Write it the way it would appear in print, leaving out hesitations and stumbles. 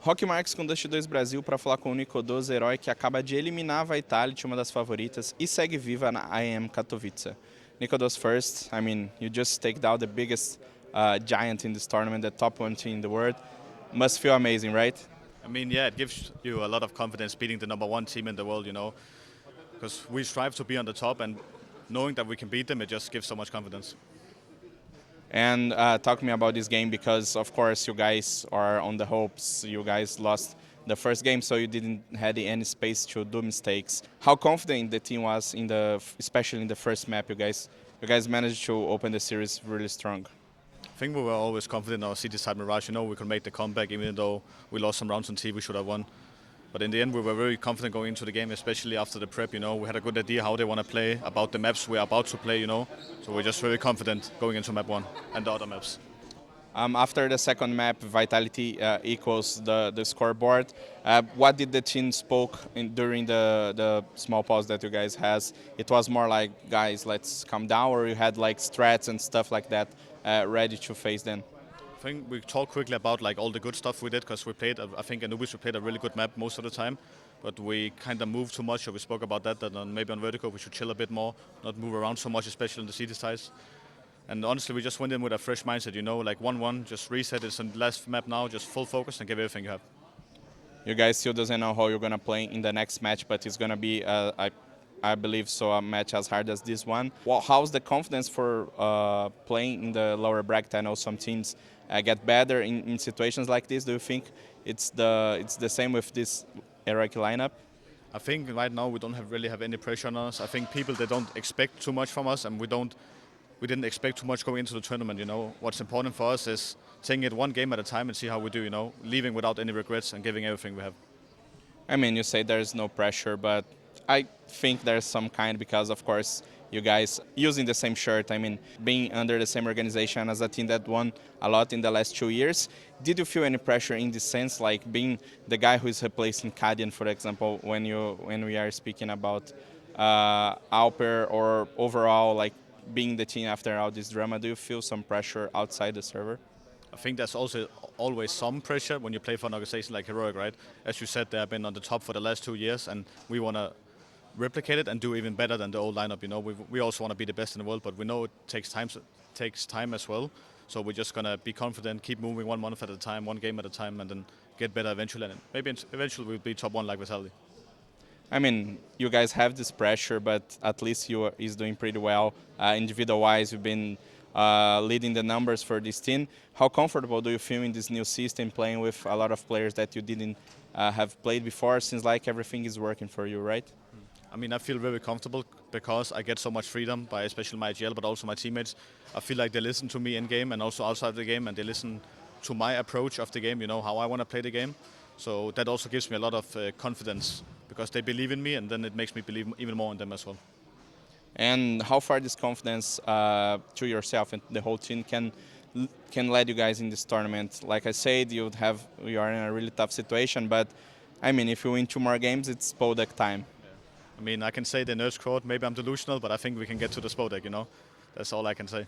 Rock Marques com Dust 2 Brasil para falar com o Nicoodoz, herói que acaba de eliminar a Vitality, uma das favoritas, e segue viva na IEM Katowice. Nicoodoz first, I mean, you just take down the biggest giant in this tournament, the top one team in the world. Must feel amazing, right? I mean, yeah, it gives you a lot of confidence beating the #1 team in the world, because we strive to be on the top, and knowing that we can beat them, it just gives so much confidence. And talk to me about this game because, of course, you guys are on the hopes. You guys lost the first game, so you didn't have any space to do mistakes. How confident the team was especially in the first map? You guys managed to open the series really strong. I think we were always confident in our city side Mirage. We could make the comeback even though we lost some rounds on T. We should have won. But in the end, we were very confident going into the game, especially after the prep. We had a good idea how they want to play, about the maps we're about to play. So we're just very confident going into map 1 and the other maps. After the second map, Vitality equals the scoreboard. What did the team spoke during the small pause that you guys has? It was more like, guys, let's calm down, or you had like strats and stuff like that ready to face them? I think we talked quickly about all the good stuff we did because we played. I think Anubis we played a really good map most of the time, but we kind of moved too much. So we spoke about that maybe on vertical we should chill a bit more, not move around so much, especially in the city sides. And honestly, we just went in with a fresh mindset. Like 1-1, just reset. It's on the last map now, just full focus and give everything you have. You guys still doesn't know how you're gonna play in the next match, but it's gonna be I believe so, a match as hard as this one. Well, how's the confidence for playing in the lower bracket? I know some teams get better in situations like this. Do you think it's the same with this heroic lineup? I think right now we don't really have any pressure on us. I think people, they don't expect too much from us, and we didn't expect too much going into the tournament. What's important for us is taking it one game at a time and see how we do. Leaving without any regrets and giving everything we have. I mean, you say there's no pressure, but I think there's some kind because, of course, you guys using the same shirt. I mean, being under the same organization as a team that won a lot in the last 2 years. Did you feel any pressure in this sense, like being the guy who is replacing Kadian, for example, when we are speaking about Alper or overall, like being the team after all this drama? Do you feel some pressure outside the server? I think there's also always some pressure when you play for an organization like Heroic, right? As you said, they have been on the top for the last 2 years, and we want to replicate it and do even better than the old lineup. We also want to be the best in the world, but we know it takes time as well. So we're just gonna be confident, keep moving 1 month at a time, 1 game at a time, and then get better eventually. And maybe eventually we'll be top 1 like Vitality. I mean, you guys have this pressure, but at least you is doing pretty well. Individual-wise, you've been leading the numbers for this team. How comfortable do you feel in this new system, playing with a lot of players that you didn't have played before? Seems like everything is working for you, right? I mean, I feel very comfortable because I get so much freedom by especially my IGL, but also my teammates. I feel like they listen to me in game and also outside the game, and they listen to my approach of the game, how I want to play the game. So that also gives me a lot of confidence because they believe in me, and then it makes me believe even more in them as well. And how far this confidence to yourself and the whole team can lead you guys in this tournament? Like I said, you are in a really tough situation, but I mean, if you win 2 more games, it's Spodek time. I mean, I can say the nurse quote, maybe I'm delusional, but I think we can get to the Spodek, That's all I can say.